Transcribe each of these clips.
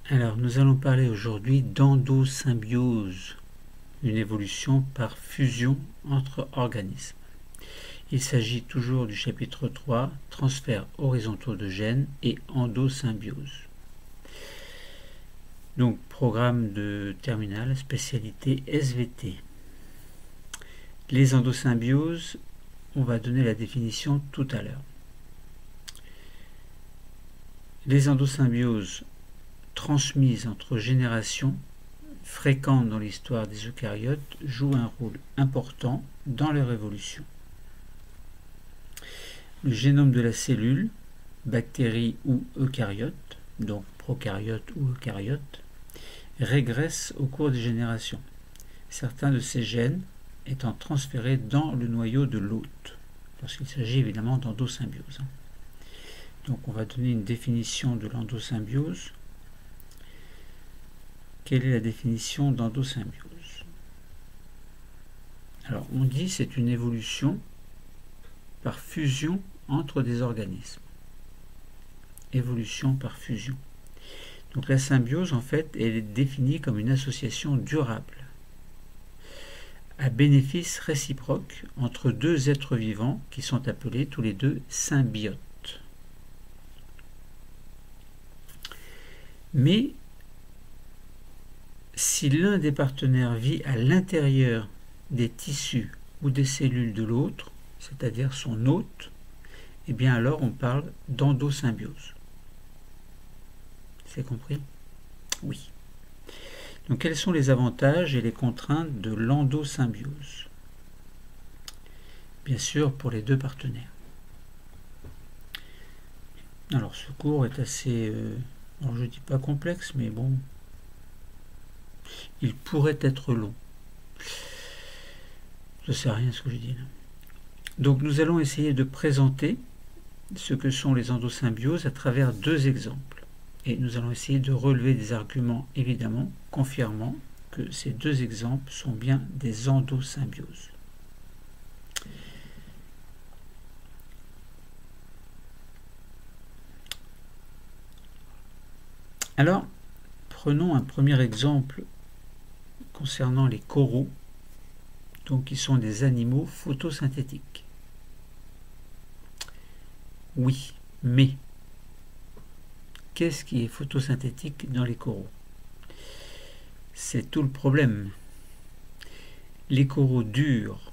Alors, nous allons parler aujourd'hui d'endosymbiose, une évolution par fusion entre organismes. Il s'agit toujours du chapitre 3, transferts horizontaux de gènes et endosymbiose. Donc, programme de terminale, spécialité SVT. Les endosymbioses, on va donner la définition tout à l'heure. Les endosymbioses transmises entre générations, fréquentes dans l'histoire des eucaryotes, jouent un rôle important dans leur évolution. Le génome de la cellule, bactérie ou eucaryote, donc prokaryote ou eucaryote, régresse au cours des générations, certains de ces gènes étant transférés dans le noyau de l'hôte, lorsqu'il s'agit évidemment d'endosymbiose. Donc on va donner une définition de l'endosymbiose. Quelle est la définition d'endosymbiose? Alors on dit c'est une évolution par fusion entre des organismes. Évolution par fusion. Donc la symbiose, en fait, elle est définie comme une association durable à bénéfice réciproque entre deux êtres vivants qui sont appelés tous les deux symbiotes. Mais si l'un des partenaires vit à l'intérieur des tissus ou des cellules de l'autre, c'est-à-dire son hôte, eh bien alors on parle d'endosymbiose. C'est compris? Oui. Donc quels sont les avantages et les contraintes de l'endosymbiose? Bien sûr pour les deux partenaires. Alors ce cours est assez, alors je ne dis pas complexe, mais bon, il pourrait être long. Je ne sais rien ce que je dis là. Donc nous allons essayer de présenter ce que sont les endosymbioses à travers deux exemples. Et nous allons essayer de relever des arguments, évidemment, confirmant que ces deux exemples sont bien des endosymbioses. Alors, prenons un premier exemple concernant les coraux, donc qui sont des animaux photosynthétiques. Oui, mais qu'est-ce qui est photosynthétique dans les coraux? C'est tout le problème. Les coraux durs,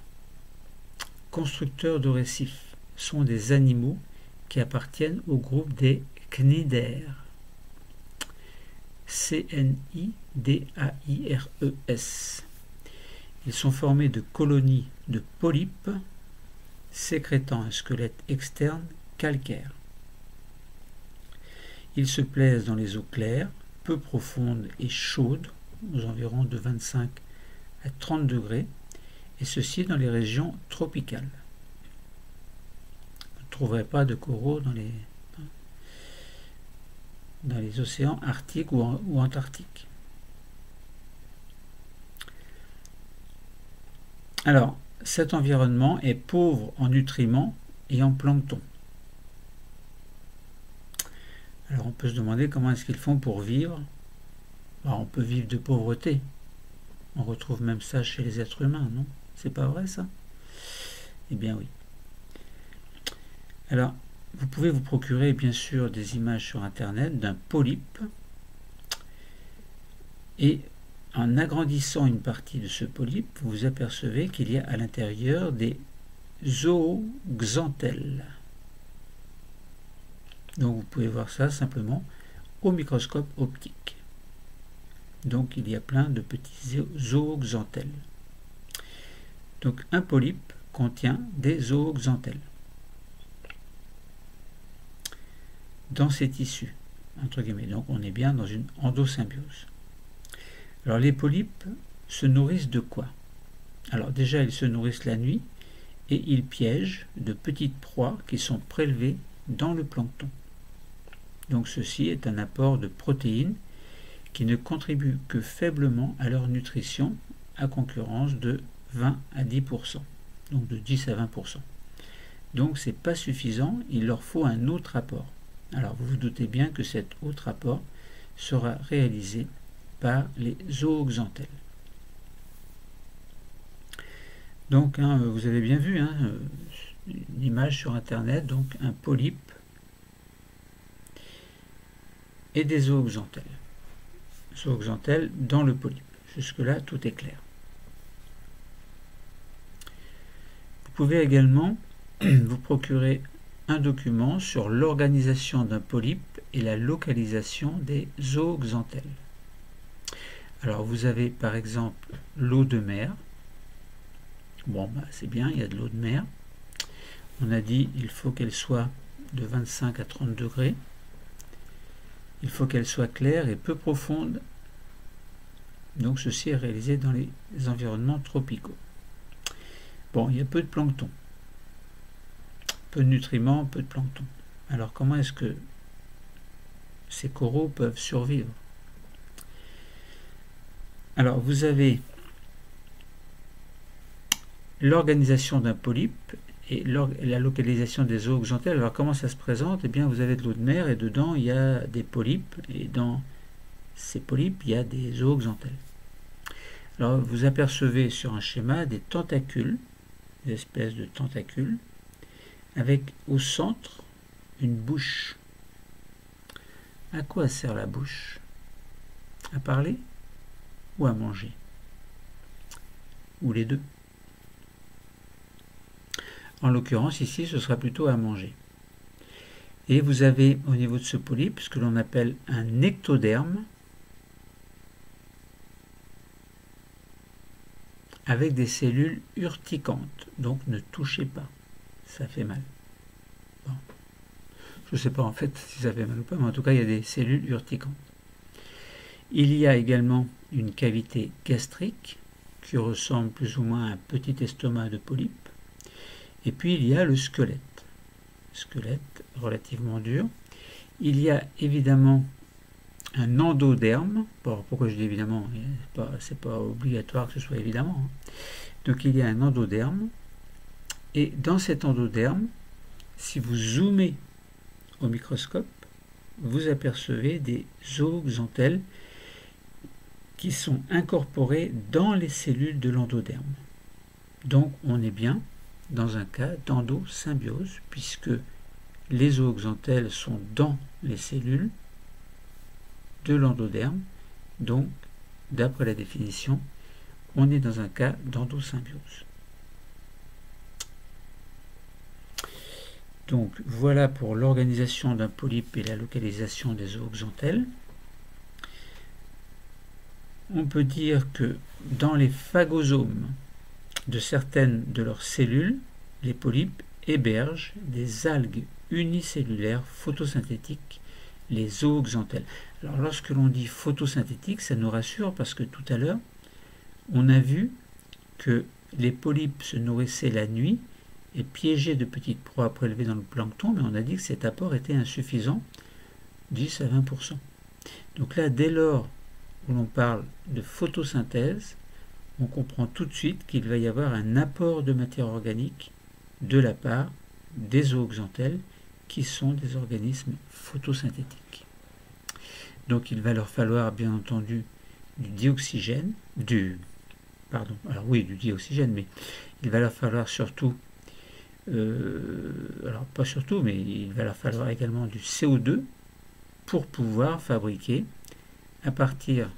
constructeurs de récifs, sont des animaux qui appartiennent au groupe des cnidaires. C-N-I-D-A-I-R-E-S. Ils sont formés de colonies de polypes sécrétant un squelette externe calcaire. Ils se plaisent dans les eaux claires, peu profondes et chaudes, aux environs de 25 à 30 degrés, et ceci dans les régions tropicales. Vous ne trouverez pas de coraux dans les océans arctiques ou antarctiques. Alors, cet environnement est pauvre en nutriments et en plancton. Alors on peut se demander comment est-ce qu'ils font pour vivre. Alors, on peut vivre de pauvreté. On retrouve même ça chez les êtres humains, non? C'est pas vrai ça? Eh bien oui. Alors, vous pouvez vous procurer bien sûr des images sur internet d'un polype et en agrandissant une partie de ce polype, vous apercevez qu'il y a à l'intérieur des zooxanthelles. Donc vous pouvez voir ça simplement au microscope optique. Donc il y a plein de petits zooxanthelles. Donc un polype contient des zooxanthelles dans ces tissus, entre guillemets. Donc on est bien dans une endosymbiose. Alors les polypes se nourrissent de quoi? Alors déjà ils se nourrissent la nuit et ils piègent de petites proies qui sont prélevées dans le plancton. Donc ceci est un apport de protéines qui ne contribuent que faiblement à leur nutrition, à concurrence de 20 à 10%, donc de 10 à 20%. Donc c'est pas suffisant, il leur faut un autre apport. Alors vous vous doutez bien que cet autre apport, sera réalisé par les zooxanthelles. Donc, vous avez bien vu une image sur Internet, donc un polype et des zooxanthelles. Zooxanthelles dans le polype. Jusque-là, tout est clair. Vous pouvez également vous procurer un document sur l'organisation d'un polype et la localisation des zooxanthelles. Alors, vous avez par exemple l'eau de mer. Bon, c'est bien, il y a de l'eau de mer. On a dit il faut qu'elle soit de 25 à 30 degrés. Il faut qu'elle soit claire et peu profonde. Donc ceci est réalisé dans les environnements tropicaux. Bon, il y a peu de plancton. Peu de nutriments, peu de plancton. Alors comment est-ce que ces coraux peuvent survivre? Alors vous avez l'organisation d'un polype et la localisation des zooxanthelles. Alors comment ça se présente? Eh bien vous avez de l'eau de mer et dedans il y a des polypes et dans ces polypes il y a des zooxanthelles. Alors vous apercevez sur un schéma des tentacules, des espèces de tentacules, avec au centre une bouche. À quoi sert la bouche? À parler ou à manger? Ou les deux? En l'occurrence, ici, ce sera plutôt à manger. Et vous avez au niveau de ce polype ce que l'on appelle un ectoderme avec des cellules urticantes. Donc ne touchez pas, ça fait mal. Bon. Je ne sais pas en fait si ça fait mal ou pas, mais en tout cas il y a des cellules urticantes. Il y a également une cavité gastrique qui ressemble plus ou moins à un petit estomac de polype. Et puis il y a le squelette relativement dur. Il y a évidemment un endoderme. Bon, pourquoi je dis évidemment? C'est pas obligatoire que ce soit évidemment. Donc il y a un endoderme. Et dans cet endoderme, si vous zoomez au microscope, vous apercevez des zooxanthelles qui sont incorporées dans les cellules de l'endoderme. Donc on est bien dans un cas d'endosymbiose, puisque les zooxanthelles sont dans les cellules de l'endoderme. Donc, d'après la définition, on est dans un cas d'endosymbiose. Donc, voilà pour l'organisation d'un polype et la localisation des zooxanthelles. On peut dire que dans les phagosomes de certaines de leurs cellules, les polypes hébergent des algues unicellulaires photosynthétiques, les zooxanthelles. Alors lorsque l'on dit photosynthétique, ça nous rassure parce que tout à l'heure, on a vu que les polypes se nourrissaient la nuit et piégeaient de petites proies prélevées dans le plancton, mais on a dit que cet apport était insuffisant, 10 à 20%. Donc là, dès lors où l'on parle de photosynthèse, on comprend tout de suite qu'il va y avoir un apport de matière organique de la part des zooxanthelles qui sont des organismes photosynthétiques. Donc il va leur falloir bien entendu du dioxygène, du dioxygène, mais il va leur falloir surtout, alors pas surtout, mais il va leur falloir également du CO2 pour pouvoir fabriquer à partir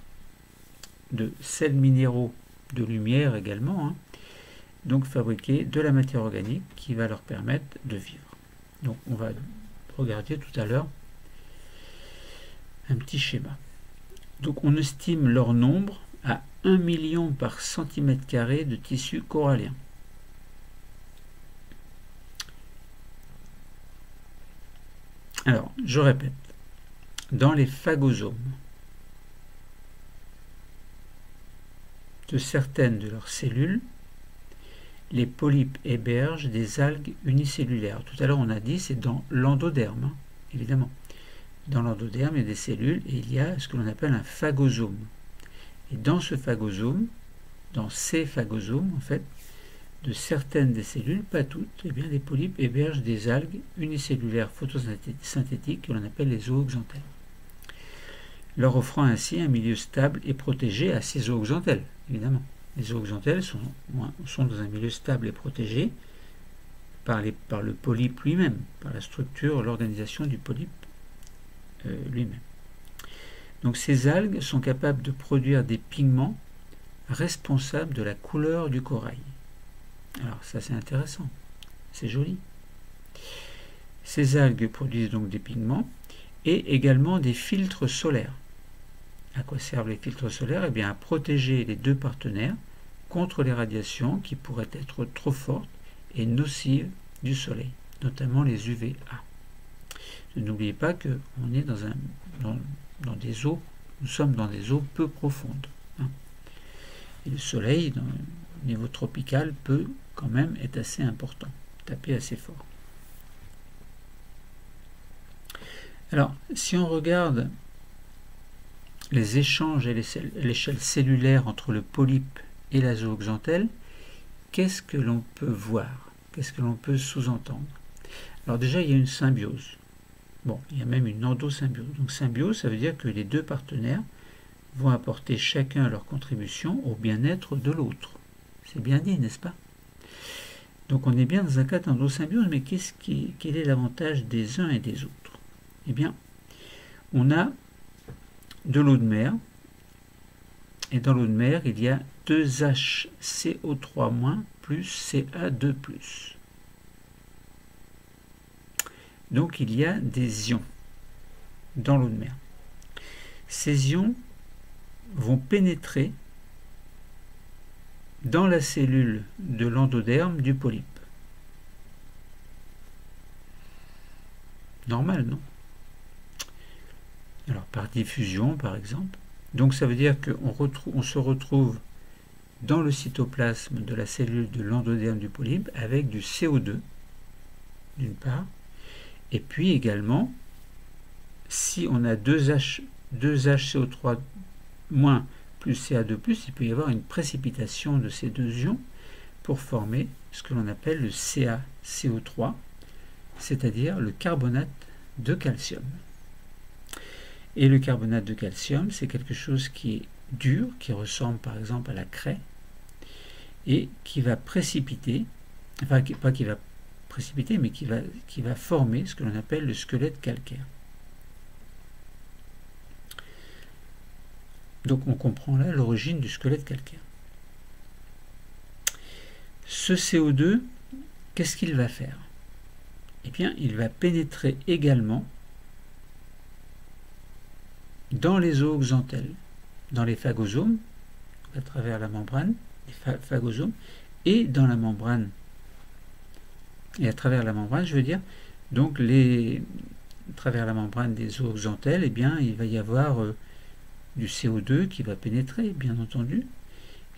de sels minéraux de lumière également, donc fabriquer de la matière organique qui va leur permettre de vivre. Donc on va regarder tout à l'heure un petit schéma. Donc on estime leur nombre à 1 million par centimètre carré de tissu corallien. Alors, je répète, dans les phagosomes de certaines de leurs cellules, les polypes hébergent des algues unicellulaires. Tout à l'heure, on a dit c'est dans l'endoderme, évidemment. Dans l'endoderme, il y a des cellules et il y a ce que l'on appelle un phagosome. Et dans ce phagosome, dans ces phagosomes, en fait, de certaines des cellules, pas toutes, eh bien, les polypes hébergent des algues unicellulaires photosynthétiques que l'on appelle les zooxanthelles. leur offrant ainsi un milieu stable et protégé à ces zooxanthelles, évidemment. Les zooxanthelles sont dans un milieu stable et protégé par le polype lui-même, par la structure, l'organisation du polype lui-même. Donc ces algues sont capables de produire des pigments responsables de la couleur du corail. Alors ça c'est intéressant, c'est joli. Ces algues produisent donc des pigments et également des filtres solaires. À quoi servent les filtres solaires? Eh bien à protéger les deux partenaires contre les radiations qui pourraient être trop fortes et nocives du soleil, notamment les UVA. N'oubliez pas qu'on est dans des eaux, nous sommes dans des eaux peu profondes. Et le soleil, au niveau tropical, peut quand même être assez important, taper assez fort. Alors, si on regarde les échanges à l'échelle cellulaire entre le polype et la zooxanthelle, qu'est-ce que l'on peut voir? Qu'est-ce que l'on peut sous-entendre? Alors déjà, il y a une symbiose. Bon, il y a même une endosymbiose. Donc symbiose, ça veut dire que les deux partenaires vont apporter chacun leur contribution au bien-être de l'autre. C'est bien dit, n'est-ce pas? Donc on est bien dans un cas d'endosymbiose, mais quel est l'avantage des uns et des autres? Eh bien, on a de l'eau de mer, et dans l'eau de mer, il y a 2HCO3- plus Ca2+. Donc il y a des ions dans l'eau de mer. Ces ions vont pénétrer dans la cellule de l'endoderme du polype. Normal, non? Alors par diffusion par exemple. Donc ça veut dire qu'on se retrouve dans le cytoplasme de la cellule de l'endoderme du polype avec du CO2 d'une part, et puis également si on a 2HCO3- plus Ca2+, il peut y avoir une précipitation de ces deux ions pour former ce que l'on appelle le CaCO3, c'est-à-dire le carbonate de calcium. Et le carbonate de calcium, c'est quelque chose qui est dur, qui ressemble par exemple à la craie, et qui va précipiter, enfin pas qui va précipiter, mais qui va former ce que l'on appelle le squelette calcaire. Donc on comprend là l'origine du squelette calcaire. Ce CO2, qu'est-ce qu'il va faire? Eh bien, il va pénétrer également dans les zooxanthelles, dans les phagosomes, à travers la membrane, les phagosomes, et dans la membrane, et à travers la membrane, je veux dire, donc à travers la membrane des zooxanthelles, eh bien, il va y avoir du CO2 qui va pénétrer, bien entendu,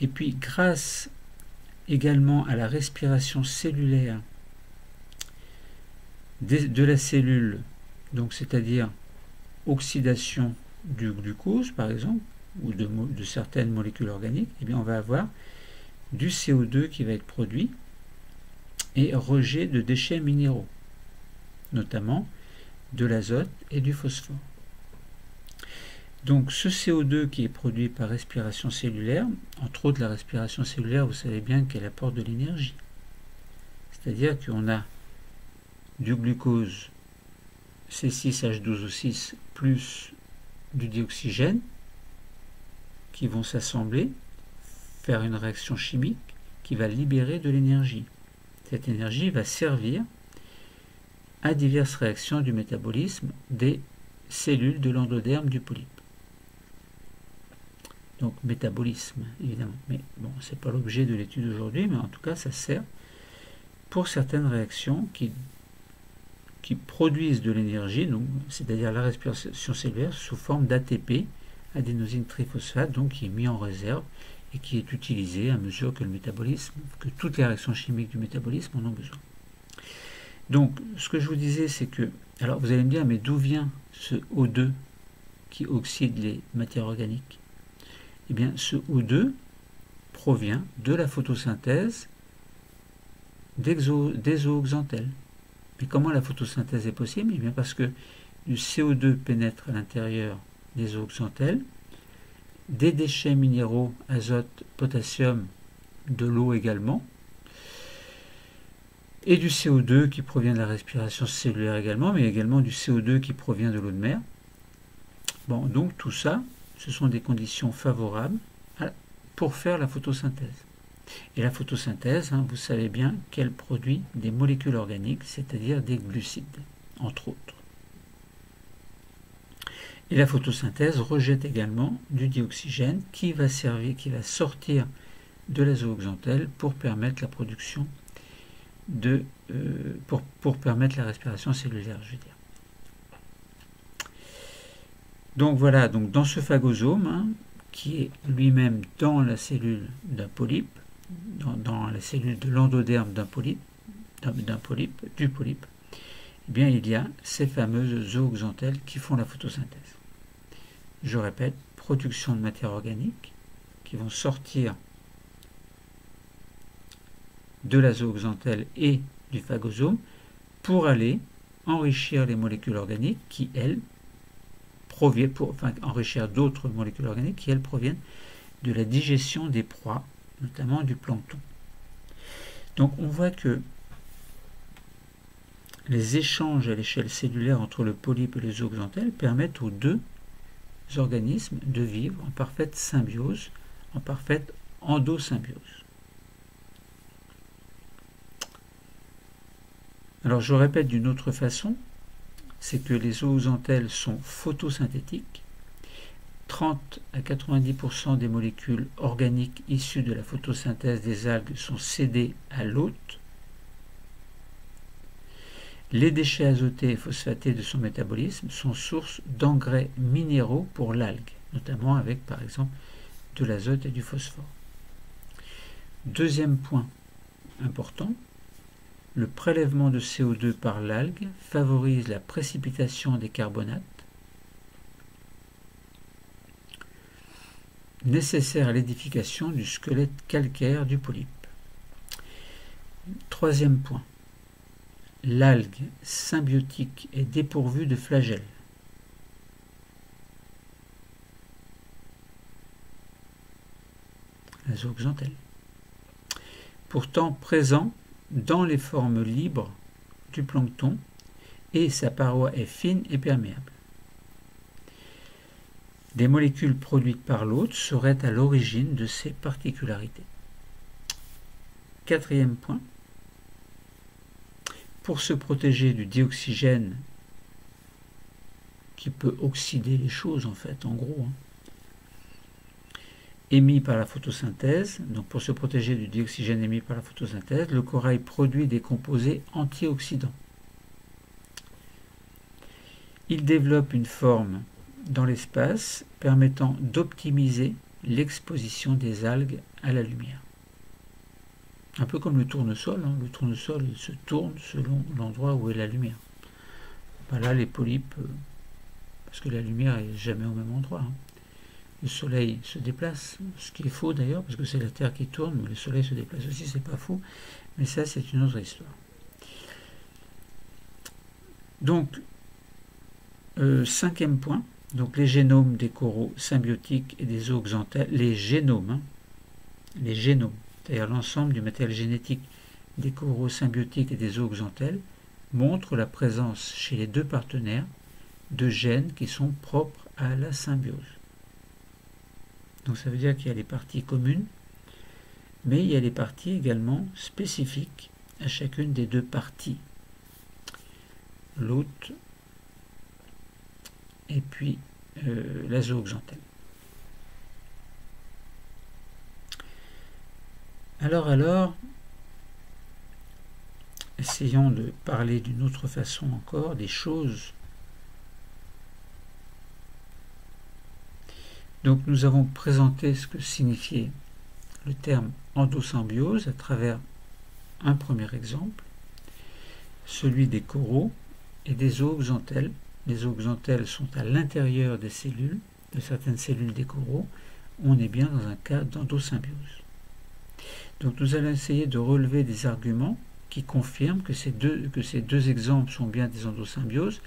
et puis grâce également à la respiration cellulaire de la cellule, donc c'est-à-dire oxydation du glucose par exemple, ou de certaines molécules organiques, eh bien on va avoir du CO2 qui va être produit et rejet de déchets minéraux, notamment de l'azote et du phosphore. Donc ce CO2 qui est produit par respiration cellulaire, entre autres la respiration cellulaire, vous savez bien qu'elle apporte de l'énergie. C'est-à-dire qu'on a du glucose C6H12O6 plus du dioxygène qui vont s'assembler, faire une réaction chimique qui va libérer de l'énergie. Cette énergie va servir à diverses réactions du métabolisme des cellules de l'endoderme du polype. Donc métabolisme évidemment, mais bon, c'est pas l'objet de l'étude aujourd'hui, mais en tout cas ça sert pour certaines réactions qui produisent de l'énergie, donc c'est-à-dire la respiration cellulaire sous forme d'ATP, adénosine triphosphate, donc qui est mis en réserve et qui est utilisé à mesure que le métabolisme, que toutes les réactions chimiques du métabolisme en ont besoin. Donc ce que je vous disais, c'est que, alors vous allez me dire, mais d'où vient ce O2 qui oxyde les matières organiques? Eh bien, ce O2 provient de la photosynthèse des zooxanthelles. Mais comment la photosynthèse est possible? Eh bien, parce que du CO2 pénètre à l'intérieur des zooxanthelles, des déchets minéraux, azote, potassium, de l'eau également, et du CO2 qui provient de la respiration cellulaire également, mais également du CO2 qui provient de l'eau de mer. Bon, donc tout ça, ce sont des conditions favorables pour faire la photosynthèse. Et la photosynthèse, vous savez bien qu'elle produit des molécules organiques, c'est-à-dire des glucides, entre autres. Et la photosynthèse rejette également du dioxygène qui va sortir de la zooxanthelle pour permettre la production pour permettre la respiration cellulaire, je veux dire. Donc voilà, donc dans ce phagosome, qui est lui-même dans la cellule d'un polype, dans la cellule de l'endoderme du polype, eh bien il y a ces fameuses zooxanthelles qui font la photosynthèse. Je répète, production de matière organique qui vont sortir de la zooxanthelle et du phagosome pour aller enrichir les molécules organiques qui, elles, enrichir d'autres molécules organiques qui, elles, proviennent de la digestion des proies, notamment du plancton. Donc on voit que les échanges à l'échelle cellulaire entre le polype et les zooxanthelles permettent aux deux organismes de vivre en parfaite symbiose, en parfaite endosymbiose. Alors je répète d'une autre façon, c'est que les zooxanthelles sont photosynthétiques. 30 à 90% des molécules organiques issues de la photosynthèse des algues sont cédées à l'hôte. Les déchets azotés et phosphatés de son métabolisme sont source d'engrais minéraux pour l'algue, notamment avec par exemple de l'azote et du phosphore. Deuxième point important, le prélèvement de CO2 par l'algue favorise la précipitation des carbonates nécessaires à l'édification du squelette calcaire du polype. Troisième point, l'algue symbiotique est dépourvue de flagelles. La zooxanthelle. Pourtant présent dans les formes libres du plancton et sa paroi est fine et perméable. Des molécules produites par l'hôte seraient à l'origine de ces particularités. Quatrième point, pour se protéger du dioxygène qui peut oxyder les choses en fait, en gros, émis par la photosynthèse, donc pour se protéger du dioxygène émis par la photosynthèse, le corail produit des composés antioxydants. Il développe une forme dans l'espace permettant d'optimiser l'exposition des algues à la lumière. Un peu comme le tournesol, le tournesol il se tourne selon l'endroit où est la lumière. Là les polypes, parce que la lumière n'est jamais au même endroit. Le soleil se déplace, ce qui est faux d'ailleurs, parce que c'est la Terre qui tourne, mais le soleil se déplace aussi, c'est pas faux, mais ça c'est une autre histoire. Donc, cinquième point, donc les génomes des coraux symbiotiques et des zooxanthelles, les génomes, c'est-à-dire l'ensemble du matériel génétique des coraux symbiotiques et des zooxanthelles, montrent la présence chez les deux partenaires de gènes qui sont propres à la symbiose. Donc ça veut dire qu'il y a les parties communes, mais il y a les parties également spécifiques à chacune des deux parties. L'hôte et puis la zooxanthelle. Alors, essayons de parler d'une autre façon encore des choses. Donc nous avons présenté ce que signifiait le terme endosymbiose à travers un premier exemple, celui des coraux et des zooxanthelles. Les zooxanthelles sont à l'intérieur des cellules, de certaines cellules des coraux. On est bien dans un cas d'endosymbiose. Donc nous allons essayer de relever des arguments qui confirment que ces deux exemples sont bien des endosymbioses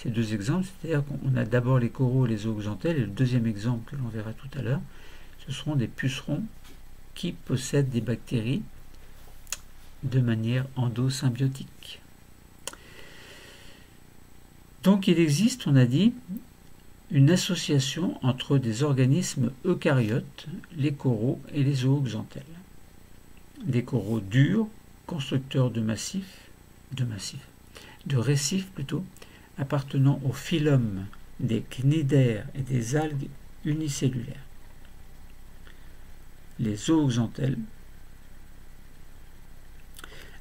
ces deux exemples, c'est-à-dire qu'on a d'abord les coraux et les zooxanthelles, et le deuxième exemple que l'on verra tout à l'heure, ce seront des pucerons qui possèdent des bactéries de manière endosymbiotique. Donc il existe, on a dit, une association entre des organismes eucaryotes, les coraux et les zooxanthelles. Des coraux durs, constructeurs de récifs plutôt, appartenant au phylum des cnidaires et des algues unicellulaires. Les zooxanthelles.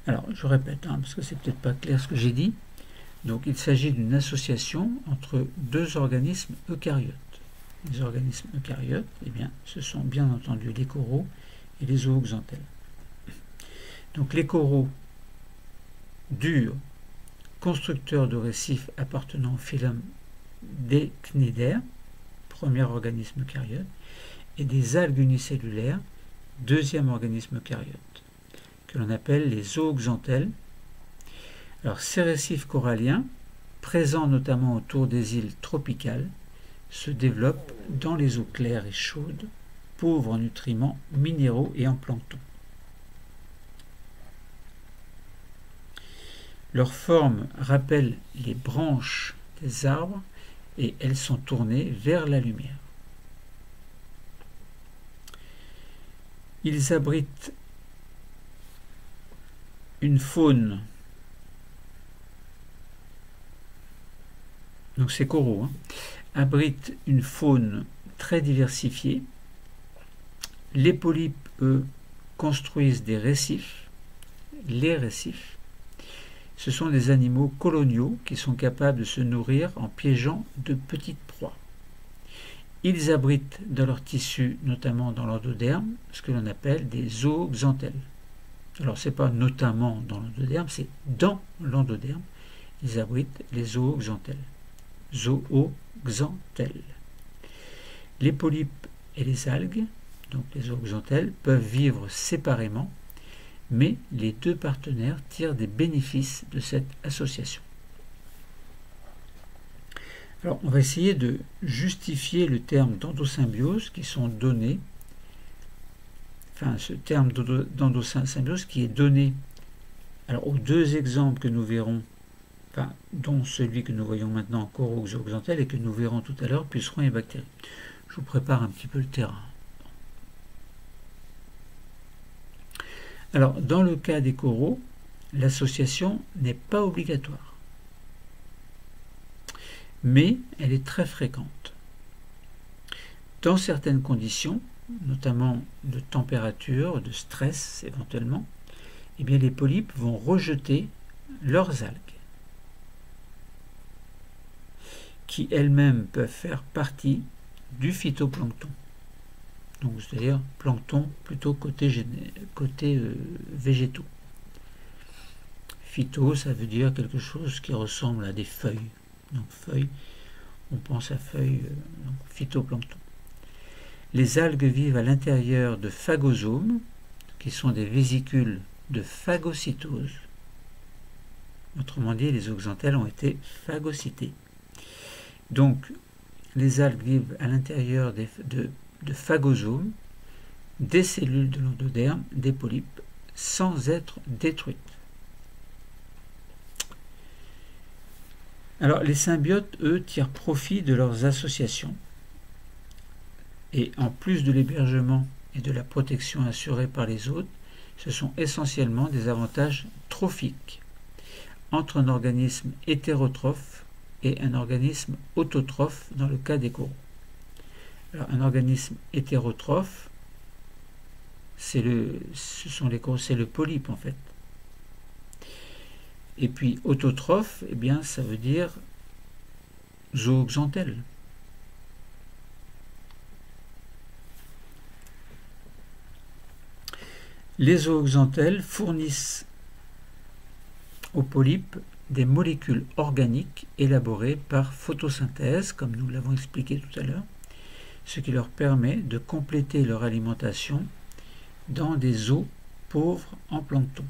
Alors, je répète, parce que c'est peut-être pas clair ce que j'ai dit. Donc, il s'agit d'une association entre deux organismes eucaryotes. Les organismes eucaryotes, eh bien, ce sont bien entendu les coraux et les zooxanthelles. Donc, les coraux durs, constructeurs de récifs appartenant au phylum des cnidaires, premier organisme eucaryote, et des algues unicellulaires, deuxième organisme eucaryote, que l'on appelle les zooxanthelles. Alors, ces récifs coralliens, présents notamment autour des îles tropicales, se développent dans les eaux claires et chaudes, pauvres en nutriments minéraux et en plancton. Leur forme rappelle les branches des arbres et elles sont tournées vers la lumière. Ils abritent une faune, donc ces coraux, abritent une faune très diversifiée. Les polypes, eux, construisent des récifs. Les récifs, ce sont des animaux coloniaux qui sont capables de se nourrir en piégeant de petites proies. Ils abritent dans leur tissu, notamment dans l'endoderme, ce que l'on appelle des zooxanthelles. Alors, ce n'est pas notamment dans l'endoderme, c'est dans l'endoderme. Ils abritent les zooxanthelles. Zooxanthelles. Les polypes et les algues, donc les zooxanthelles, peuvent vivre séparément, mais les deux partenaires tirent des bénéfices de cette association. Alors, on va essayer de justifier le terme d'endosymbiose qui sont donnés, ce terme d'endosymbiose qui est donné alors, aux deux exemples que nous verrons, dont celui que nous voyons maintenant, coraux zooxanthelles, et que nous verrons tout à l'heure, pucerons et bactéries. Je vous prépare un petit peu le terrain. Alors, dans le cas des coraux, l'association n'est pas obligatoire, mais elle est très fréquente. Dans certaines conditions, notamment de température, de stress éventuellement, eh bien les polypes vont rejeter leurs algues, qui elles-mêmes peuvent faire partie du phytoplancton. Donc, c'est-à-dire plancton plutôt côté végétaux. Phyto, ça veut dire quelque chose qui ressemble à des feuilles. Donc feuilles, on pense à feuilles, donc phytoplancton. Les algues vivent à l'intérieur de phagosomes, qui sont des vésicules de phagocytose. Autrement dit, les zooxanthelles ont été phagocytées. Donc, les algues vivent à l'intérieur de phagosomes, des cellules de l'endoderme, des polypes, sans être détruites. Alors, les symbiotes, eux, tirent profit de leurs associations. Et en plus de l'hébergement et de la protection assurée par les hôtes, ce sont essentiellement des avantages trophiques entre un organisme hétérotrophe et un organisme autotrophe dans le cas des coraux. Alors, un organisme hétérotrophe, c'est le polype en fait. Et puis autotrophe, eh bien, ça veut dire zooxanthelle. Les zooxanthelles fournissent aux polypes des molécules organiques élaborées par photosynthèse, comme nous l'avons expliqué tout à l'heure, ce qui leur permet de compléter leur alimentation dans des eaux pauvres en plancton.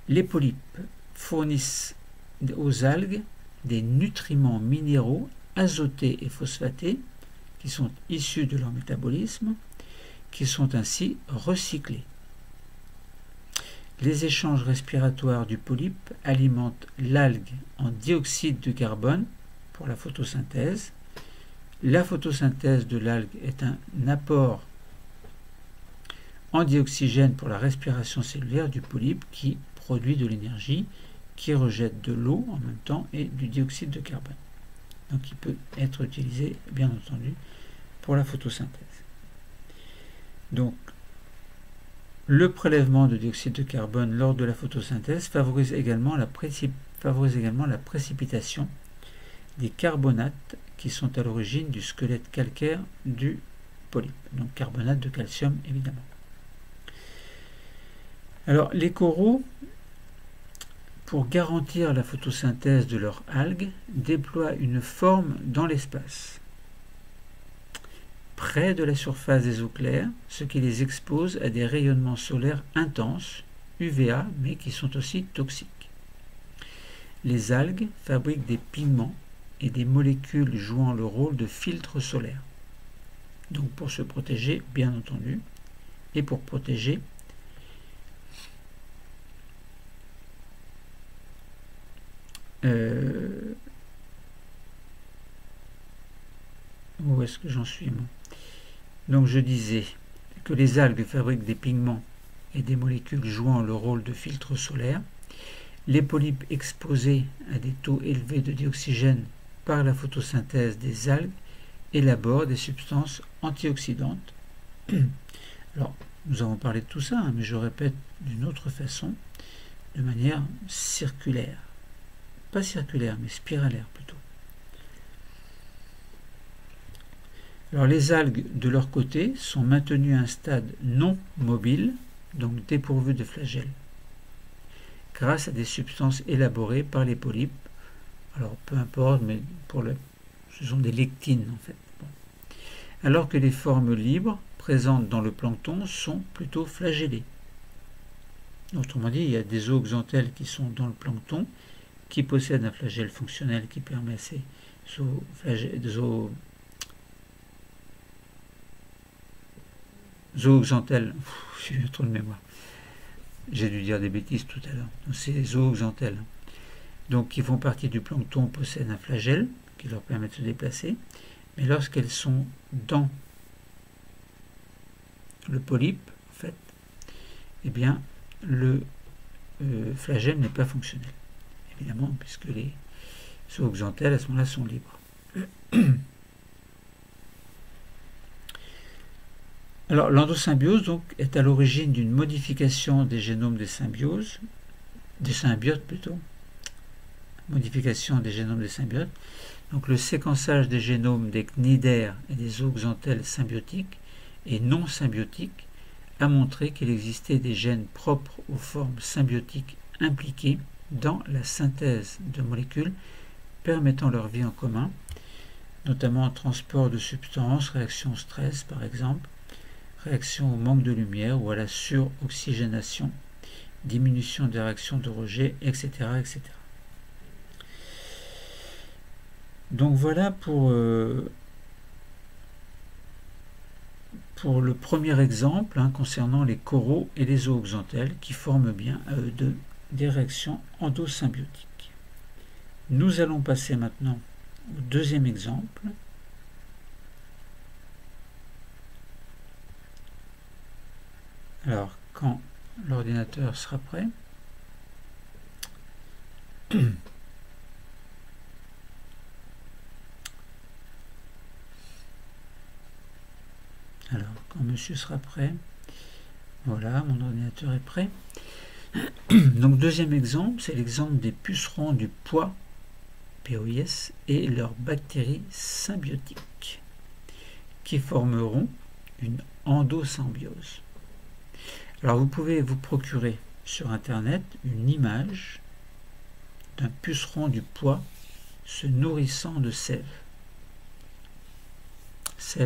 Les polypes fournissent aux algues des nutriments minéraux azotés et phosphatés qui sont issus de leur métabolisme, qui sont ainsi recyclés. Les échanges respiratoires du polype alimentent l'algue en dioxyde de carbone pour la photosynthèse. La photosynthèse de l'algue est un apport en dioxygène pour la respiration cellulaire du polype qui produit de l'énergie, qui rejette de l'eau en même temps et du dioxyde de carbone. Donc il peut être utilisé, bien entendu, pour la photosynthèse. Donc le prélèvement de dioxyde de carbone lors de la photosynthèse favorise également la précipitation des carbonates qui sont à l'origine du squelette calcaire du polype. Donc carbonate de calcium évidemment. Alors les coraux, pour garantir la photosynthèse de leurs algues, déploient une forme dans l'espace, près de la surface des eaux claires, ce qui les expose à des rayonnements solaires intenses, UVA, mais qui sont aussi toxiques. Les algues fabriquent des pigments et des molécules jouant le rôle de filtre solaire. Donc pour se protéger, bien entendu, et pour protéger où est-ce que j'en suis moi? Donc je disais que les algues fabriquent des pigments et des molécules jouant le rôle de filtre solaire. Les polypes exposés à des taux élevés de dioxygène par la photosynthèse des algues élaborent des substances antioxydantes. Alors, nous avons parlé de tout ça, hein, mais je répète d'une autre façon, de manière circulaire. Pas circulaire, mais spiralaire plutôt. Alors les algues, de leur côté, sont maintenues à un stade non mobile, donc dépourvues de flagelles, grâce à des substances élaborées par les polypes. Alors peu importe, mais ce sont des lectines en fait. Bon. Alors que les formes libres présentes dans le plancton sont plutôt flagellées. Autrement dit, il y a des zooxanthelles qui sont dans le plancton, qui possèdent un flagelle fonctionnel qui permet à ces zooxanthelles, j'ai trop de mémoire, j'ai dû dire des bêtises tout à l'heure, ces zooxanthelles, donc qui font partie du plancton, possèdent un flagelle qui leur permet de se déplacer, mais lorsqu'elles sont dans le polype, en fait, eh bien, le flagelle n'est pas fonctionnel. Évidemment, puisque les zooxanthelles à ce moment-là sont libres. Alors, l'endosymbiose donc est à l'origine d'une modification des génomes des symbiotes plutôt. Modification des génomes des symbiotes. Donc, le séquençage des génomes des cnidaires et des zooxanthelles symbiotiques et non symbiotiques a montré qu'il existait des gènes propres aux formes symbiotiques impliquées dans la synthèse de molécules permettant leur vie en commun, notamment transport de substances, réaction au stress par exemple, réaction au manque de lumière ou à la suroxygénation, diminution des réactions de rejet, etc. etc. Donc voilà pour le premier exemple concernant les coraux et les zooxanthelles qui forment bien à eux deux des réactions endosymbiotiques. Nous allons passer maintenant au deuxième exemple. Alors, quand l'ordinateur sera prêt. Alors, quand monsieur sera prêt, voilà, mon ordinateur est prêt. Donc, deuxième exemple, c'est l'exemple des pucerons du pois, POIS, et leurs bactéries symbiotiques, qui formeront une endosymbiose. Alors, vous pouvez vous procurer sur Internet une image d'un puceron du pois se nourrissant de sève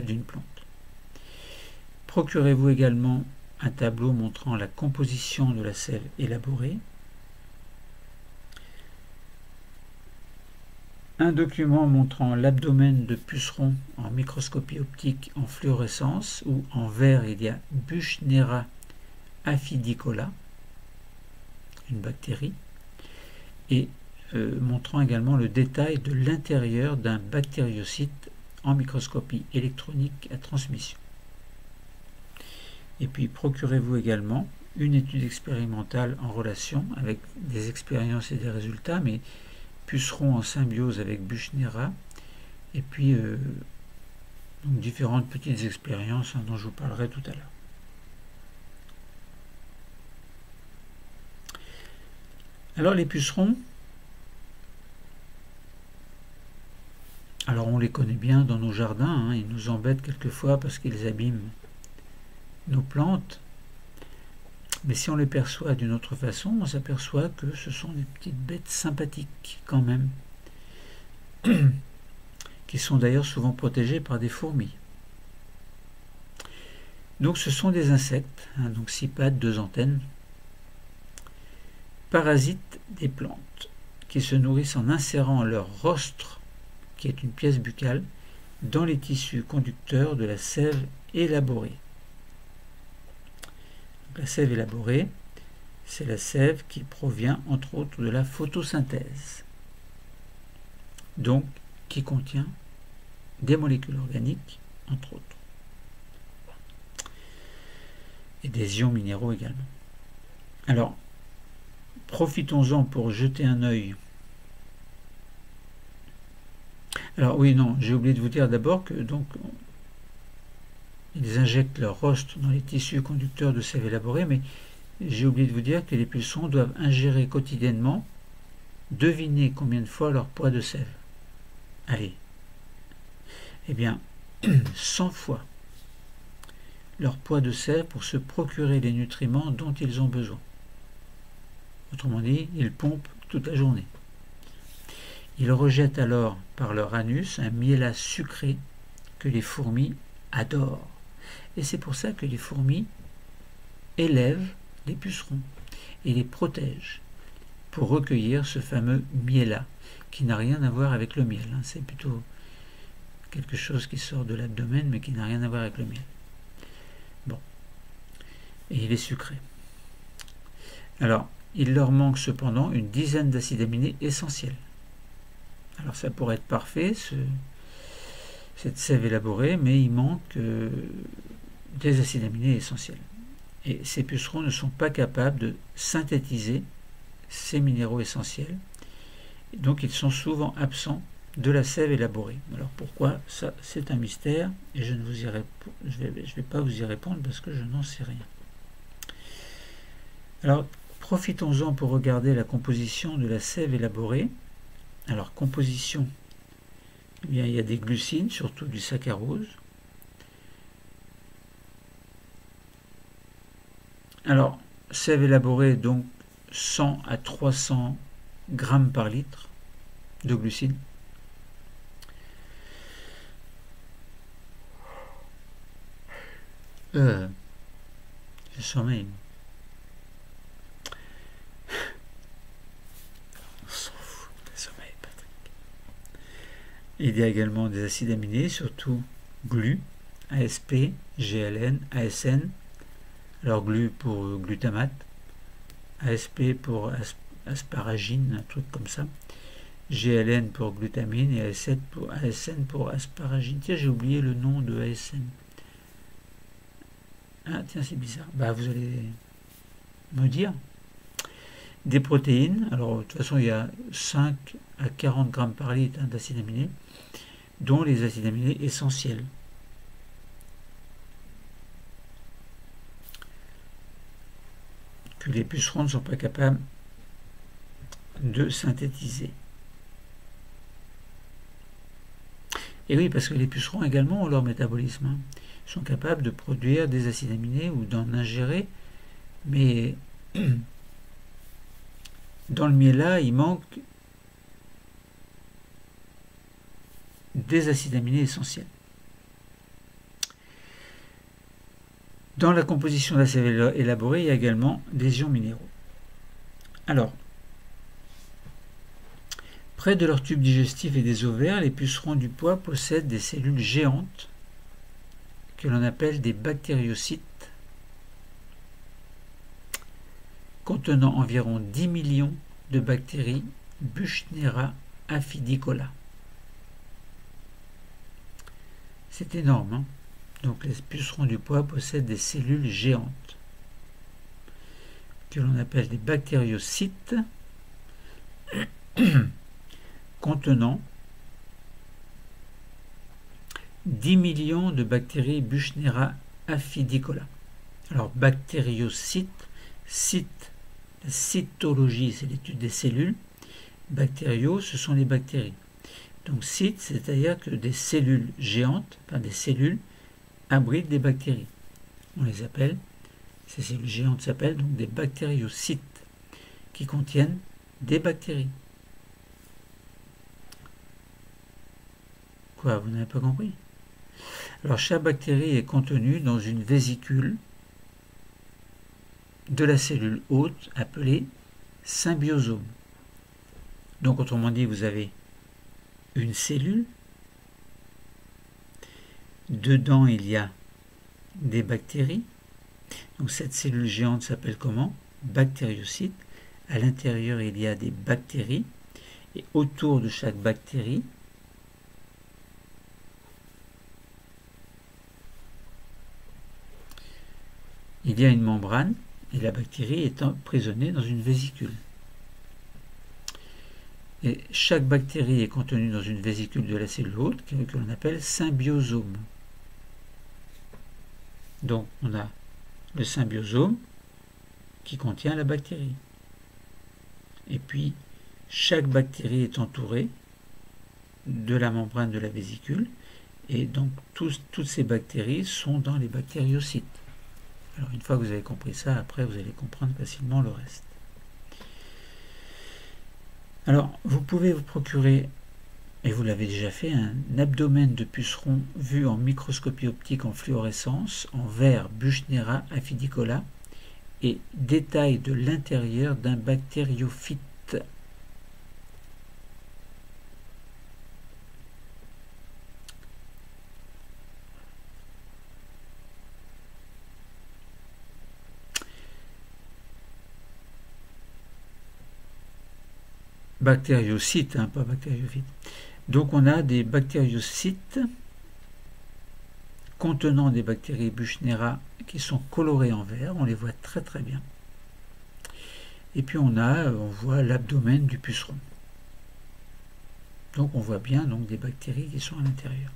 d'une plante. Procurez-vous également un tableau montrant la composition de la sève élaborée. un document montrant l'abdomen de pucerons en microscopie optique en fluorescence, où en vert il y a Buchnera aphidicola, une bactérie, et montrant également le détail de l'intérieur d'un bactériocyte en microscopie électronique à transmission. Et puis procurez-vous également une étude expérimentale en relation avec des expériences et des résultats, mais pucerons en symbiose avec Buchnera, et puis donc différentes petites expériences dont je vous parlerai tout à l'heure. Alors les pucerons, alors on les connaît bien dans nos jardins, ils nous embêtent quelquefois parce qu'ils abîment nos plantes, mais si on les perçoit d'une autre façon, on s'aperçoit que ce sont des petites bêtes sympathiques quand même, qui sont d'ailleurs souvent protégées par des fourmis. Donc ce sont des insectes, donc 6 pattes, 2 antennes, parasites des plantes, qui se nourrissent en insérant leur rostre, qui est une pièce buccale, dans les tissus conducteurs de la sève élaborée. La sève élaborée, c'est la sève qui provient entre autres de la photosynthèse, donc qui contient des molécules organiques, entre autres, et des ions minéraux également. Alors, profitons-en pour jeter un œil. Alors oui, non, j'ai oublié de vous dire d'abord que donc ils injectent leur rostre dans les tissus conducteurs de sève élaborée, mais j'ai oublié de vous dire que les pucerons doivent ingérer quotidiennement, devinez combien de fois leur poids de sève. Allez, eh bien, 100 fois leur poids de sève pour se procurer les nutriments dont ils ont besoin. Autrement dit, ils pompent toute la journée. Ils rejettent alors par leur anus un miella sucré que les fourmis adorent. Et c'est pour ça que les fourmis élèvent les pucerons et les protègent pour recueillir ce fameux miella qui n'a rien à voir avec le miel. C'est plutôt quelque chose qui sort de l'abdomen mais qui n'a rien à voir avec le miel. Bon. Et il est sucré. Alors, il leur manque cependant une dizaine d'acides aminés essentiels. Alors ça pourrait être parfait, cette sève élaborée, mais il manque des acides aminés essentiels. Et ces pucerons ne sont pas capables de synthétiser ces minéraux essentiels. Et donc ils sont souvent absents de la sève élaborée. Alors pourquoi? Ça, c'est un mystère et je ne vais pas vous y répondre parce que je n'en sais rien. Alors profitons-en pour regarder la composition de la sève élaborée. Alors composition, eh bien, il y a des glucines, surtout du saccharose. Alors, sève élaborée, donc 100 à 300 grammes par litre de glucides. J'ai sommeil. On s'en fout, le sommeil, Patrick. Il y a également des acides aminés, surtout GLU, ASP, GLN, ASN. Alors GLU pour glutamate, ASP pour asparagine, un truc comme ça. GLN pour glutamine et ASN pour asparagine. Tiens, j'ai oublié le nom de ASN. Ah tiens, c'est bizarre. Bah vous allez me dire. Des protéines. Alors de toute façon, il y a 5 à 40 grammes par litre d'acides aminés, dont les acides aminés essentiels. Que les pucerons ne sont pas capables de synthétiser. Et oui, parce que les pucerons également ont leur métabolisme. Ils sont capables de produire des acides aminés ou d'en ingérer, mais dans le miella, il manque des acides aminés essentiels. Dans la composition de la sève élaborée, il y a également des ions minéraux. Alors, Près de leur tube digestif et des ovaires, les pucerons du pois possèdent des cellules géantes que l'on appelle des bactériocytes, contenant environ 10 millions de bactéries Buchnera afidicola. C'est énorme, hein? Donc les pucerons du pois possèdent des cellules géantes que l'on appelle des bactériocytes contenant 10 millions de bactéries Buchnera afidicola. Alors bactériocytes, la cytologie, c'est l'étude des cellules. Bactériaux, ce sont les bactéries. Donc cytes, c'est-à-dire que des cellules géantes, enfin des cellules, abritent des bactéries. On les appelle, ces cellules géantes s'appellent donc des bactériocytes, qui contiennent des bactéries. Quoi, vous n'avez pas compris? Alors chaque bactérie est contenue dans une vésicule de la cellule hôte appelée symbiosome. Donc autrement dit, vous avez une cellule, dedans il y a des bactéries, donc cette cellule géante s'appelle comment? Bactériocyte. À l'intérieur il y a des bactéries, et autour de chaque bactérie, il y a une membrane, et la bactérie est emprisonnée dans une vésicule. Et chaque bactérie est contenue dans une vésicule de la cellule hôte que l'on appelle symbiosome. Donc on a le symbiosome qui contient la bactérie. Et puis chaque bactérie est entourée de la membrane de la vésicule, et donc toutes ces bactéries sont dans les bactériocytes. Alors une fois que vous avez compris ça, après vous allez comprendre facilement le reste. Alors, vous pouvez vous procurer, et vous l'avez déjà fait, un abdomen de puceron vu en microscopie optique en fluorescence, en verre Buchnera afidicola, et détail de l'intérieur d'un bactériophyte. Bactériocytes, hein, pas bactériophyte. Donc on a des bactériocytes contenant des bactéries Buchnera qui sont colorées en vert, on les voit très très bien. Et puis on voit l'abdomen du puceron. Donc on voit bien donc des bactéries qui sont à l'intérieur.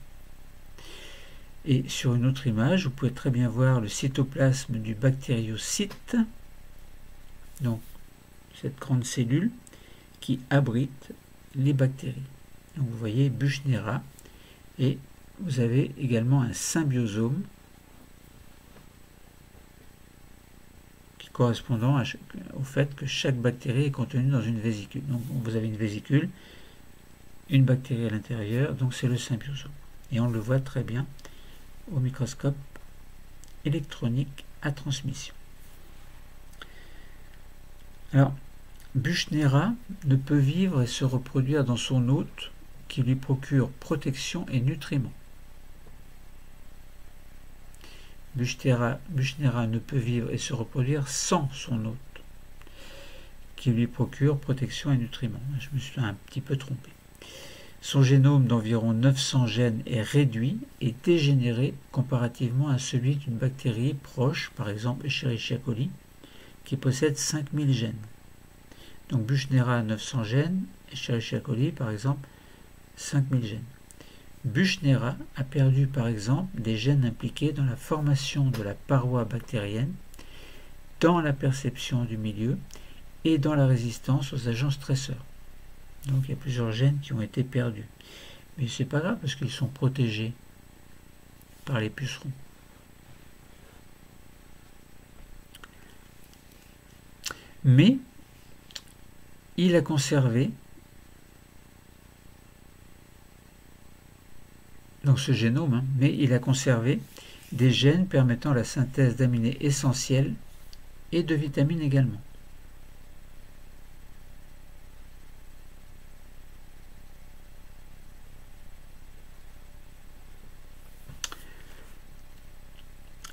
Et sur une autre image, vous pouvez très bien voir le cytoplasme du bactériocyte, donc cette grande cellule qui abrite les bactéries. Donc vous voyez Buchnera, et vous avez également un symbiosome qui correspondant au fait que chaque bactérie est contenue dans une vésicule. Donc vous avez une vésicule, une bactérie à l'intérieur, donc c'est le symbiosome. Et on le voit très bien au microscope électronique à transmission. Alors, Buchnera ne peut vivre et se reproduire dans son hôte qui lui procure protection et nutriments. Buchnera ne peut vivre et se reproduire sans son hôte qui lui procure protection et nutriments. Je me suis un petit peu trompé. Son génome d'environ 900 gènes est réduit et dégénéré comparativement à celui d'une bactérie proche, par exemple Escherichia coli, qui possède 5000 gènes. Donc Buchnera a 900 gènes, Escherichia coli par exemple 5000 gènes. Buchnera a perdu par exemple des gènes impliqués dans la formation de la paroi bactérienne, dans la perception du milieu et dans la résistance aux agents stresseurs. Donc il y a plusieurs gènes qui ont été perdus. Mais c'est pas grave parce qu'ils sont protégés par les pucerons. Mais il a conservé donc ce génome, mais il a conservé des gènes permettant la synthèse d'aminés essentiels et de vitamines également.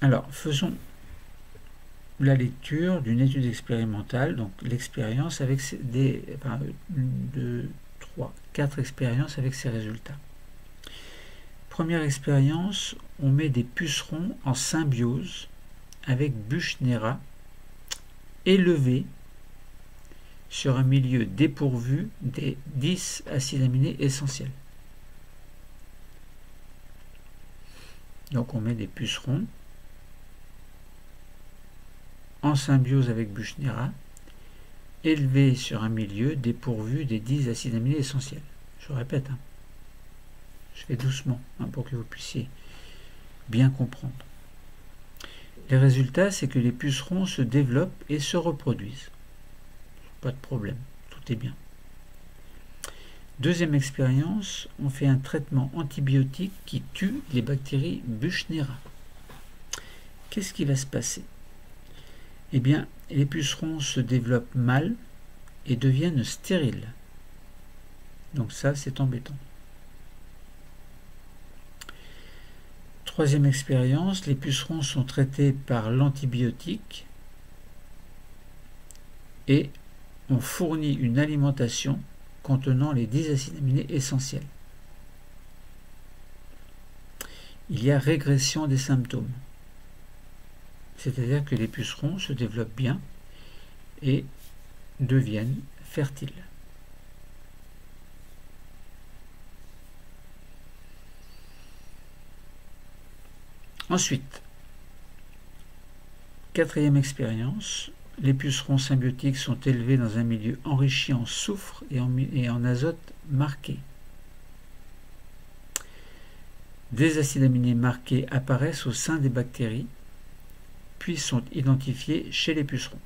Alors, faisons la lecture d'une étude expérimentale, donc l'expérience avec des 4 expériences avec ces résultats. Première expérience, on met des pucerons en symbiose avec Buchnera élevés sur un milieu dépourvu des 10 acides aminés essentiels. Donc on met des pucerons en symbiose avec Buchnera, élevés sur un milieu dépourvu des 10 acides aminés essentiels. Je répète, je fais doucement pour que vous puissiez bien comprendre. Les résultats, c'est que les pucerons se développent et se reproduisent. Pas de problème, tout est bien. Deuxième expérience, on fait un traitement antibiotique qui tue les bactéries Buchnera. Qu'est-ce qui va se passer? Eh bien, les pucerons se développent mal et deviennent stériles. Donc ça, c'est embêtant. Troisième expérience, les pucerons sont traités par l'antibiotique et on fournit une alimentation contenant les 10 acides aminés essentiels. Il y a régression des symptômes. C'est-à-dire que les pucerons se développent bien et deviennent fertiles. Ensuite, quatrième expérience, les pucerons symbiotiques sont élevés dans un milieu enrichi en soufre et en azote marqué. Des acides aminés marqués apparaissent au sein des bactéries, puis sont identifiés chez les pucerons.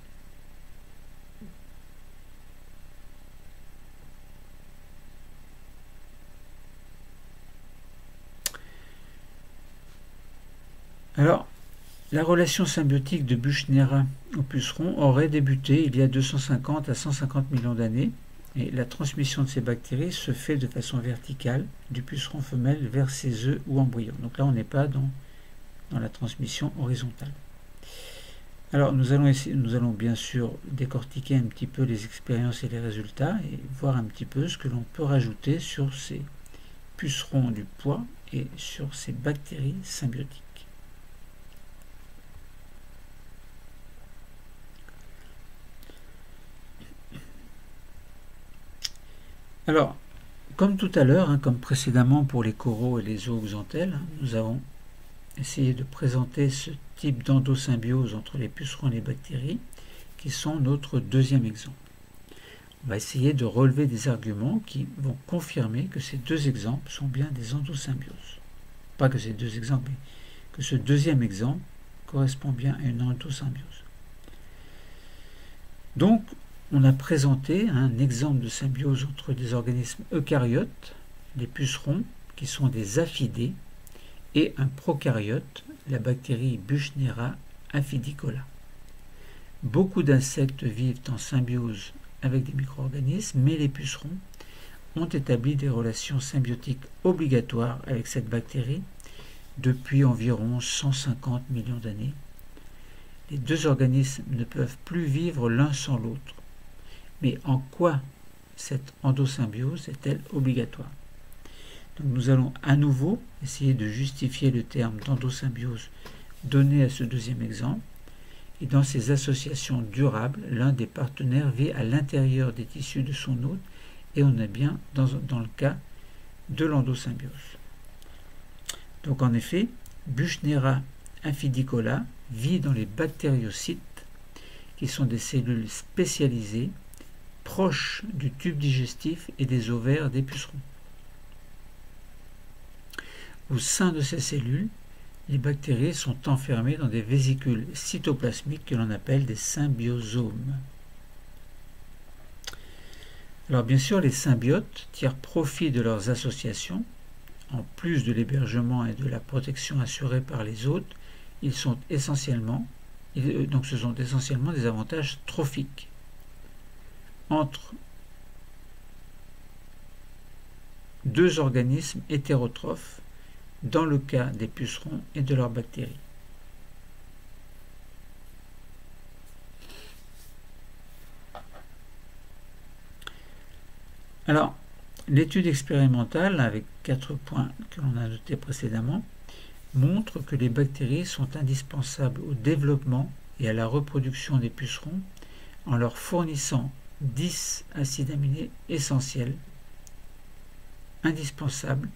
Alors, la relation symbiotique de Buchnera au puceron aurait débuté il y a 250 à 150 millions d'années, et la transmission de ces bactéries se fait de façon verticale du puceron femelle vers ses œufs ou embryons. Donc là, on n'est pas dans la transmission horizontale. Alors, nous allons bien sûr décortiquer un petit peu les expériences et les résultats et voir un petit peu ce que l'on peut rajouter sur ces pucerons du pois et sur ces bactéries symbiotiques. Alors, comme tout à l'heure, comme précédemment pour les coraux et les zooxanthelles, nous avons essayé de présenter ce type d'endosymbiose entre les pucerons et les bactéries, qui sont notre deuxième exemple. On va essayer de relever des arguments qui vont confirmer que ces deux exemples sont bien des endosymbioses. Pas que ces deux exemples, mais que ce deuxième exemple correspond bien à une endosymbiose. Donc, on a présenté un exemple de symbiose entre des organismes eucaryotes, les pucerons, qui sont des aphidés, et un prokaryote, la bactérie Buchnera afidicola. Beaucoup d'insectes vivent en symbiose avec des micro-organismes, mais les pucerons ont établi des relations symbiotiques obligatoires avec cette bactérie depuis environ 150 millions d'années. Les deux organismes ne peuvent plus vivre l'un sans l'autre. Mais en quoi cette endosymbiose est-elle obligatoire? Donc nous allons à nouveau essayer de justifier le terme d'endosymbiose donné à ce deuxième exemple. Et dans ces associations durables, l'un des partenaires vit à l'intérieur des tissus de son hôte, et on est bien dans le cas de l'endosymbiose. Donc en effet, Buchnera afidicola vit dans les bactériocytes, qui sont des cellules spécialisées proches du tube digestif et des ovaires des pucerons. Au sein de ces cellules, les bactéries sont enfermées dans des vésicules cytoplasmiques que l'on appelle des symbiosomes. Alors bien sûr, les symbiotes tirent profit de leurs associations. En plus de l'hébergement et de la protection assurée par les hôtes, ce sont essentiellement des avantages trophiques. Entre deux organismes hétérotrophes, dans le cas des pucerons et de leurs bactéries. Alors, l'étude expérimentale, avec 4 points que l'on a notés précédemment, montre que les bactéries sont indispensables au développement et à la reproduction des pucerons en leur fournissant 10 acides aminés essentiels, indispensables,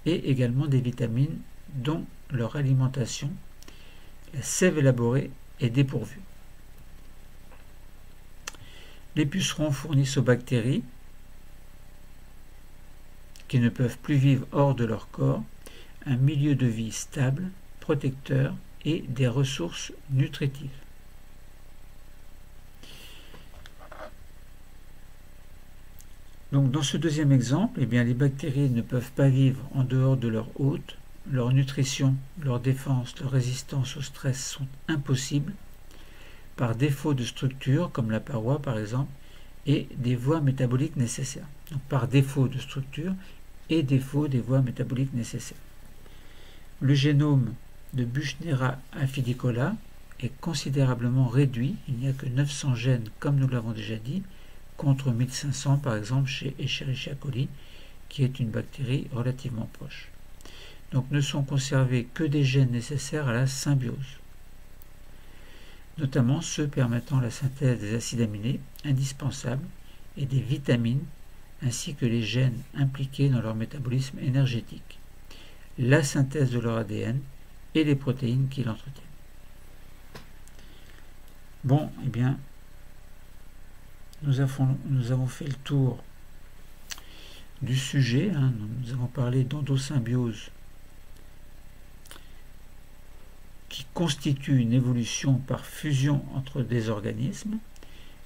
et également des vitamines dont leur alimentation, la sève élaborée, est dépourvue. Les pucerons fournissent aux bactéries, qui ne peuvent plus vivre hors de leur corps, un milieu de vie stable, protecteur et des ressources nutritives. Donc dans ce deuxième exemple, les bactéries ne peuvent pas vivre en dehors de leur hôte. Leur nutrition, leur défense, leur résistance au stress sont impossibles par défaut de structure, comme la paroi par exemple, et des voies métaboliques nécessaires. Donc par défaut de structure et défaut des voies métaboliques nécessaires. Le génome de Buchnera afidicola est considérablement réduit, il n'y a que 900 gènes comme nous l'avons déjà dit, contre 1500 par exemple chez Escherichia coli, qui est une bactérie relativement proche. Donc ne sont conservés que des gènes nécessaires à la symbiose, notamment ceux permettant la synthèse des acides aminés indispensables et des vitamines, ainsi que les gènes impliqués dans leur métabolisme énergétique, la synthèse de leur ADN et les protéines qui l'entretiennent. Bon, nous avons fait le tour du sujet. Nous avons parlé d'endosymbiose qui constitue une évolution par fusion entre des organismes.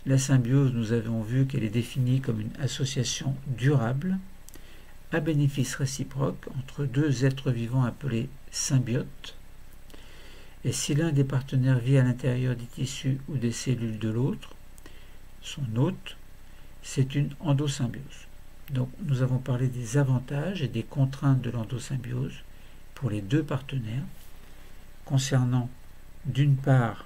La symbiose, nous avons vu qu'elle est définie comme une association durable à bénéfice réciproque entre deux êtres vivants appelés symbiotes. Et si l'un des partenaires vit à l'intérieur des tissus ou des cellules de l'autre, son hôte, c'est une endosymbiose. Donc nous avons parlé des avantages et des contraintes de l'endosymbiose pour les deux partenaires, concernant d'une part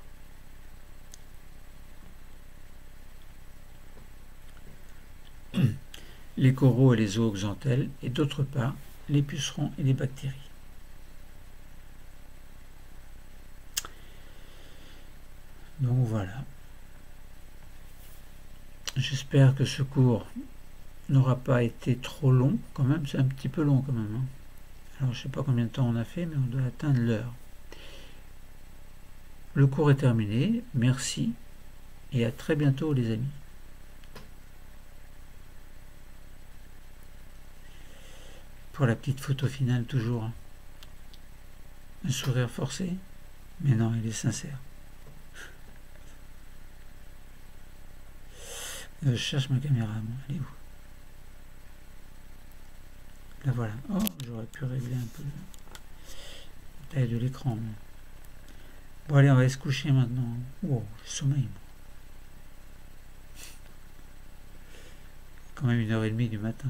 les coraux et les zooxanthelles et d'autre part les pucerons et les bactéries. Donc voilà. J'espère que ce cours n'aura pas été trop long quand même, c'est un petit peu long quand même. Alors je ne sais pas combien de temps on a fait, mais on doit atteindre l'heure. Le cours est terminé, merci et à très bientôt les amis. Pour la petite photo finale toujours, un sourire forcé, mais non, il est sincère. Je cherche ma caméra, elle est où? La voilà. Oh, j'aurais pu régler un peu la taille de l'écran. Bon allez, on va se coucher maintenant. Oh, sommeil. Quand même 1h30 du matin.